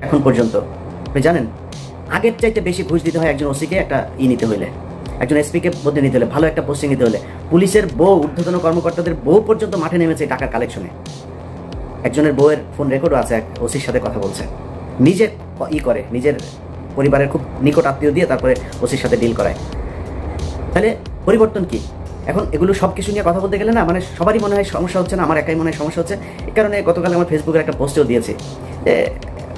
এখন পর্যন্ত আপনি জানেন আগের চাইতে বেশি ঘুষ দিতে হয় একজন ওসিকে একটা নিতে হইলে, একজন এসপিকে বদলে নিতে হলে, ভালো একটা পোস্টিং নিতে হলে। পুলিশের বউ, ঊর্ধ্বতন কর্মকর্তাদের বউ পর্যন্ত মাঠে নেমেছে টাকার কালেকশনে। একজনের বউয়ের ফোন রেকর্ডও আছে, এক ওসির সাথে কথা বলছে, নিজে করে, নিজের পরিবারের খুব নিকট আত্মীয় দিয়ে তারপরে ওসির সাথে ডিল করায়। তাহলে পরিবর্তন কি? এখন এগুলো সব কিছু নিয়ে কথা বলতে গেলে না, মানে সবারই মনে হয় সমস্যা হচ্ছে না, আমার একাই মনে হয় সমস্যা হচ্ছে। এই কারণে গতকাল আমার ফেসবুকের একটা পোস্টেও দিয়েছি যে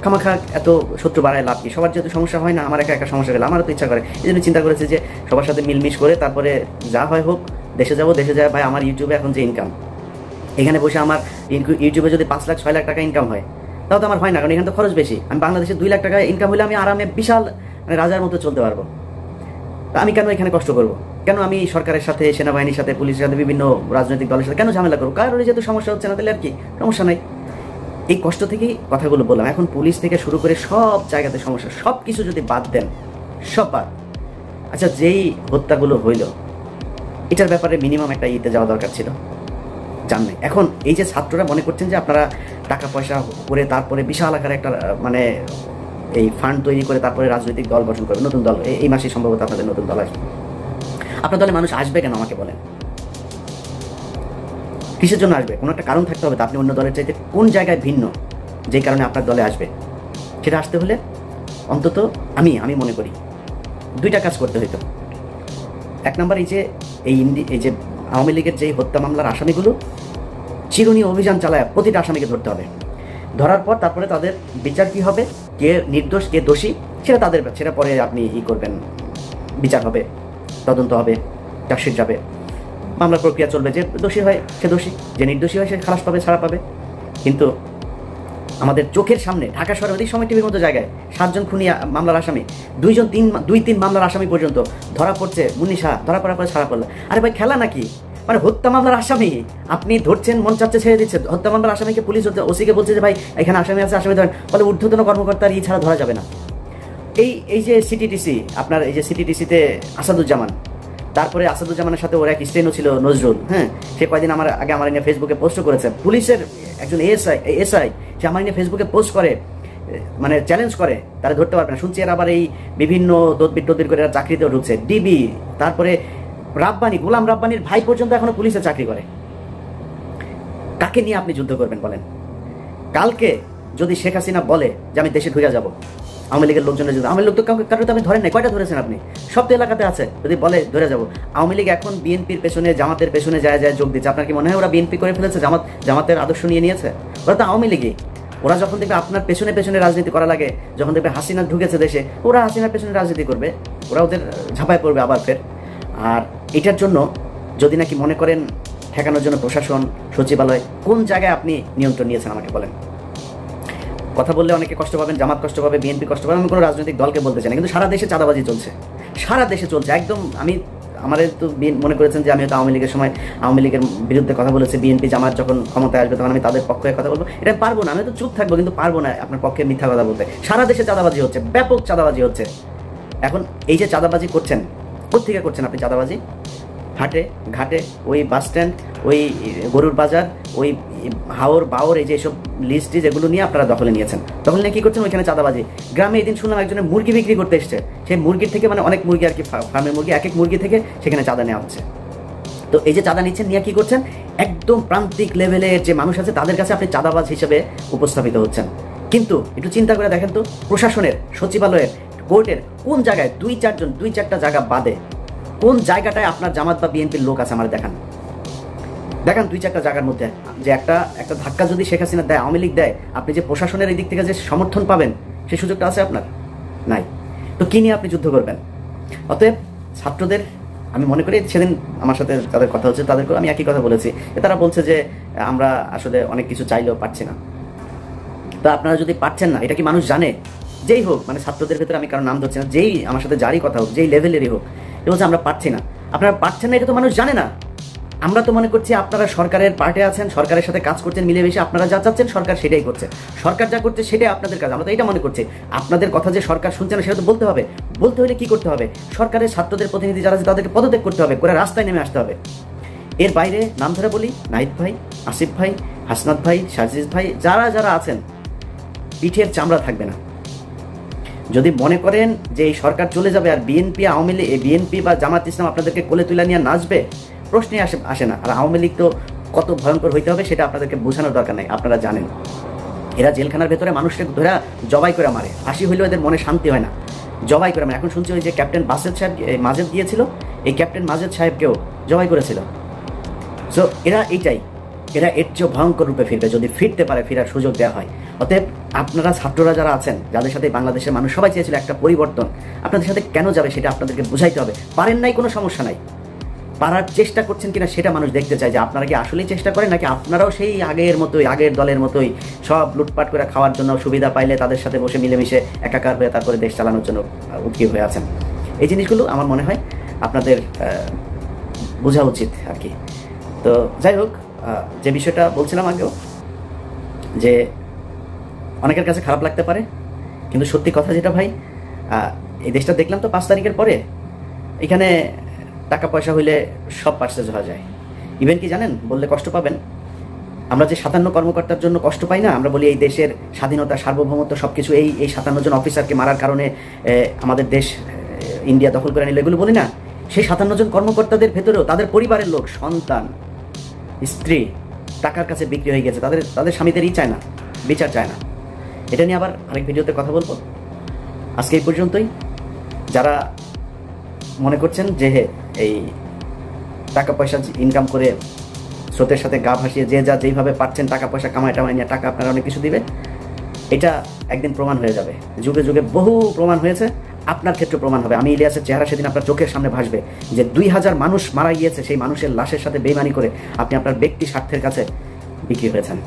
খামাখা এত শত্রু বাড়ায় লাভ কি, সবার যেহেতু সমস্যা হয় না, আমার একা সমস্যা গেলে আমারও তো ইচ্ছা করে। এই জন্য চিন্তা করেছি যে সবার সাথে মিলমিশ করে তারপরে যা হয় হোক, দেশে যাবো। দেশে যায় ভাই, আমার ইউটিউবে এখন যে ইনকাম, এখানে বসে আমার ইউটিউবে যদি 5 লাখ 6 লাখ টাকা ইনকাম হয়, তাও তো আমার হয় না, কারণ এখানে তো খরচ বেশি। আমি বাংলাদেশে 2 লাখ টাকা ইনকাম হলে আমি আরামে বিশাল মানে রাজার মতো চলতে পারবো। তা আমি কেন এখানে কষ্ট করবো? কেন আমি সরকারের সাথে, সেনাবাহিনীর সাথে, পুলিশের সাথে, বিভিন্ন রাজনৈতিক দলের সাথে কেন ঝামেলা করবো? কারোর যেহেতু সমস্যা হচ্ছে না, তাহলে আর কি সমস্যা নাই। এই কষ্ট থেকেই কথাগুলো বললাম। এখন পুলিশ থেকে শুরু করে সব জায়গাতে সমস্যা, সব কিছু যদি বাদ দেন, সব বাদ। আচ্ছা, যেই হত্যাগুলো হইল, এটার ব্যাপারে মিনিমাম একটা ইতে যাওয়া দরকার ছিল, জান নাই। এখন এই যে ছাত্ররা মনে করছেন যে আপনারা টাকা পয়সা করে তারপরে বিশাল আকারে একটা মানে এই ফান্ড তৈরি করে তারপরে রাজনৈতিক দল গঠন করবে, নতুন দল। এই মাসে সম্ভবত আপনাদের নতুন দল আসবে। আপনার দলে মানুষ আসবে কেন আমাকে বলেন? কিসের জন্য আসবে? কোনো একটা কারণ থাকতে হবে। তা আপনি অন্য দলের চাইতে কোন জায়গায় ভিন্ন, যেই কারণে আপনার দলে আসবে? সেটা আসতে হলে অন্তত আমি মনে করি 2টা কাজ করতে হইতো। 1 নম্বর, এই যে আওয়ামী লীগের যেই হত্যা মামলার আসামিগুলো, চিরুনি অভিযান চালায় প্রতিটা আসামিকে ধরতে হবে। ধরার পর তারপরে তাদের বিচার কি হবে, কে নির্দোষ কে দোষী, সেটা পরে আপনি করবেন, বিচার হবে, তদন্ত হবে, চার্জশিট যাবে, মামলার প্রক্রিয়া চলবে। যে দোষী হয় সে দোষী, যে নির্দোষী হয় সে খালাস পাবে, ছাড়া পাবে। কিন্তু আমাদের চোখের সামনে ঢাকা শহরে অধিক সময় টিভির মতো জায়গায় 7 জন খুনি মামলার আসামি, 2-3 মামলার আসামি পর্যন্ত ধরা পড়ছে। মুন্নি শাহ ধরা পড়ার পরে ছাড়া পড়লো। আরে ভাই, খেলা নাকি? মানে হত্যা মামলার আসামি আপনি ধরছেন, মন চাচ্ছে ছেড়ে দিচ্ছে। হত্যা মামলার আসামিকে পুলিশ ওসিকে বলছে যে ভাই এখানে আসামি আছে, আসামি ধরেন, বলে ঊর্ধ্বতন কর্মকর্তার ছাড়া ধরা যাবে না। এই যে সিটিটিসি, আপনার এই যে সিটিটিসিতে আসাদুজ্জামান, তারপরে আসাদুজ্জামানের সাথে ওর এক স্টেনও ছিল নজরুল, হ্যাঁ, সে কয়েকদিন আমার নিয়ে ফেসবুকে পোস্ট করেছে। পুলিশের একজন এসআই সে আমার নিয়ে ফেসবুকে পোস্ট করে, মানে চ্যালেঞ্জ করে, তারা ধরতে পারবে না। শুনছি এর আবার এই বিভিন্ন তদবির করে চাকরিতেও ঢুকছে। ডিবি, তারপরে গোলাম রাব্বানির ভাই পর্যন্ত এখনো পুলিশে চাকরি করে। কাকে নিয়ে আপনি যুদ্ধ করবেন বলেন? কালকে যদি শেখ হাসিনা বলে যে আমি দেশে ঢুকে যাবো, আওয়ামী লীগের লোকজনের যদি, আওয়ামী লোক তো কারোর তো আপনি ধরেন নাই, কয়টা ধরেছেন আপনি? সব তো এলাকাতে আছে। যদি বলে ধরে যাবো, আওয়ামী লীগ এখন বিএনপির পেছনে, জামাতের পেছনে যায় যোগ দিচ্ছে। আপনার কি মনে হয় ওরা বিএনপি করে ফেলেছে, জামাতের আদর্শ নিয়ে নিয়েছে? ওরা তো আওয়ামী লীগই। ওরা যখন দেখবে আপনার পেছনে পেছনে রাজনীতি করা লাগে, যখন দেখবে হাসিনা ঢুকেছে দেশে, ওরা হাসিনার পেছনে রাজনীতি করবে, ওরা ওদের ঝাঁপায় পড়বে আবার ফের। আর এটার জন্য যদি নাকি মনে করেন ঠেকানোর জন্য প্রশাসন, সচিবালয়, কোন জায়গায় আপনি নিয়ন্ত্রণ নিয়েছেন আমাকে বলেন? কথা বললে অনেকে কষ্ট পাবেন, জামাত কষ্ট পাবে, বিএনপি কষ্ট পাবে, আমি কোনো রাজনৈতিক দলকে বলতে চাই না, কিন্তু সারা দেশে চাঁদাবাজি চলছে, সারা দেশে চলছে একদম। আমাদের তো মনে করেছেন যে আমি হয়তো আওয়ামী লীগের সময় আওয়ামী লীগের বিরুদ্ধে কথা বলেছি, বিএনপি জামাত যখন ক্ষমতায় আসবে তখন আমি তাদের পক্ষে কথা বলবো, এটা পারবো না। আমি তো চুপ থাকবো, কিন্তু পারবো না আপনার পক্ষে মিথ্যা কথা বলতে। সারা দেশে চাঁদাবাজি হচ্ছে, ব্যাপক চাঁদাবাজি হচ্ছে। এখন এই যে চাঁদাবাজি করছেন, কোত্থেকে করছেন আপনি চাঁদাবাজি? হাটে ঘাটে, ওই বাস স্ট্যান্ড, ওই গরুর বাজার, ওই হাওর বাওর, এই যে সব লিস্ট যেগুলো নিয়ে আপনারা দখলে নিয়েছেন, দখলে নিয়ে কী করছেন? ওইখানে চাঁদাবাজি। গ্রামে এদিন শুনলাম একজনের মুরগি বিক্রি করতে এসছে, সেই মুরগির থেকে, মানে অনেক মুরগি আর কি, ফার্মের মুরগি, এক মুরগি থেকে সেখানে চাঁদা নেওয়া হচ্ছে। তো এই যে চাঁদা নিচ্ছেন, নিয়ে কী করছেন? একদম প্রান্তিক লেভেলের যে মানুষ আছে তাদের কাছে আপনি চাঁদাবাজ হিসেবে উপস্থাপিত হচ্ছেন। কিন্তু একটু চিন্তা করে দেখেন তো, প্রশাসনের, সচিবালয়ের, কোর্টের কোন জায়গায় 2-4টা জায়গা বাদে কোন জায়গাটায় আপনার জামাত বা বিএনপির লোক আছে? আমার দেখান 2-4টা জায়গার মধ্যে যে একটা ধাক্কা যদি শেখ হাসিনা দেয়, আওয়ামী লীগ দেয়, আপনি যে প্রশাসনের এই দিক থেকে যে সমর্থন পাবেন সেই সুযোগটা আছে আপনার? নাই। তো কি নিয়ে আপনি যুদ্ধ করবেন? অতএব ছাত্রদের আমি মনে করি, সেদিন আমার সাথে তাদের কথা হচ্ছে, তাদেরকেও আমি একই কথা বলেছি। তারা বলছে যে আমরা আসলে অনেক কিছু চাইলেও পারছি না। তো আপনারা যদি পারছেন না, এটা কি মানুষ জানে? যেই হোক, মানে ছাত্রদের ভেতরে আমি কারণ নাম ধরছি না, যেই আমার সাথে যারই কথা হোক, যেই লেভেলেরই হোক, এ বলছে আমরা পারছি না। আপনারা পারছেন না, এটা তো মানুষ জানে না। আমরা তো মনে করছি আপনারা সরকারের পার্টে আছেন, সরকারের সাথে কাজ করছেন মিলেমিশে, আপনারা যা চাচ্ছেন সরকার সেটাই করছে, সরকার যা করছে সেটাই আপনাদের কাজ। আমরা তো এটা মনে করছি। আপনাদের কথা যে সরকার শুনছে না, সেটা তো বলতে হবে। বলতে হলে কি করতে হবে? সরকারের ছাত্রদের প্রতিনিধি যারা আছে তাদেরকে পদত্যাগ করতে হবে, করে রাস্তায় নেমে আসতে হবে। এর বাইরে নাম ধরে বলি, নাহিদ ভাই, আসিফ ভাই, হাসনাত ভাই, সাজিদ ভাই, যারা যারা আছেন, পিঠের চামড়া থাকবে না। যদি মনে করেন যে এই সরকার চলে যাবে আর বিএনপি আওয়ামী লীগ, বিএনপি বা জামাত ইসলাম আপনাদেরকে কোলে তুলে নিয়ে নাচবে, প্রশ্নই আসে না। আর আওয়ামী লীগ তো কত ভয়ঙ্কর হইতে হবে সেটা আপনাদেরকে বোঝানোর দরকার নেই, আপনারা জানেন। এরা জেলখানার ভেতরে মানুষকে ধরে জবাই করে মারে, ফাঁসি হইলেও এদের মনে শান্তি হয় না, জবাই করে মারে। এখন শুনছি ওই যে ক্যাপ্টেন বাসেদ সাহেব মাজেদ গিয়েছিল, এই ক্যাপ্টেন মাজেদ সাহেবকেও জবাই করেছিল। সো এরা এরা এর চেয়েও ভয়ঙ্কর রূপে ফিরবে, যদি ফিরতে পারে, ফেরার সুযোগ দেওয়া হয়। অতএব আপনারা ছাত্ররা যারা আছেন, যাদের সাথে বাংলাদেশের মানুষ সবাই চেয়েছিল একটা পরিবর্তন, আপনাদের সাথে কেন যাবে সেটা আপনাদেরকে বুঝাইতে হবে। পারেন নাই, কোনো সমস্যা নাই, পারার চেষ্টা করছেন কিনা সেটা মানুষ দেখতে চায়, যে আপনারা কি আসলেই চেষ্টা করেন নাকি আপনারাও সেই আগের দলের মতোই সব লুটপাট করে খাওয়ার জন্য, সুবিধা পাইলে তাদের সাথে বসে মিলেমিশে একাকার হয়ে তারপরে দেশ চালানোর জন্য উৎকীর্ণ হয়ে আছেন। এই জিনিসগুলো আমার মনে হয় আপনাদের বোঝা উচিত আর কি। তো যাই হোক, যে বিষয়টা বলছিলাম আগেও, যে অনেকের কাছে খারাপ লাগতে পারে, কিন্তু সত্যি কথা যেটা ভাই, এই দেশটা দেখলাম তো 5 তারিখের পরে, এখানে টাকা পয়সা হইলে সব পার্সেজ হওয়া যায়। ইভেন কি জানেন, বললে কষ্ট পাবেন, আমরা যে 57 কর্মকর্তার জন্য কষ্ট পাই না, আমরা বলি এই দেশের স্বাধীনতা, সার্বভৌমত্ব সব কিছু এই 57 জন অফিসারকে মারার কারণে আমাদের দেশ ইন্ডিয়া দখল করে নিল, এগুলো বলি না। সেই 57 জন কর্মকর্তাদের ভেতরেও তাদের পরিবারের লোক, সন্তান, স্ত্রী টাকার কাছে বিক্রি হয়ে গেছে, তাদের স্বামীদেরই চায় না, বিচার চায় না। এটা নিয়ে আবার আরেক ভিডিওতে কথা বলবো। আজকে এই পর্যন্তই। যারা মনে করছেন যে এই টাকা পয়সা ইনকাম করে স্রোতের সাথে গা ভাসিয়ে যে যা যেইভাবে পাচ্ছেন টাকা পয়সা কামাই নিয়ে টাকা আপনারা অনেক কিছু দিবে, এটা একদিন প্রমাণ হয়ে যাবে। যুগে যুগে বহু প্রমাণ হয়েছে, আপনার ক্ষেত্রে প্রমাণ হবে। আমি ইলিয়াসের চেহারা সেদিন আপনার চোখের সামনে ভাসবে, যে 2000 মানুষ মারা গিয়েছে, সেই মানুষের লাশের সাথে বেইমানি করে আপনি আপনার ব্যক্তি স্বার্থের কাছে বিক্রি হয়েছেন।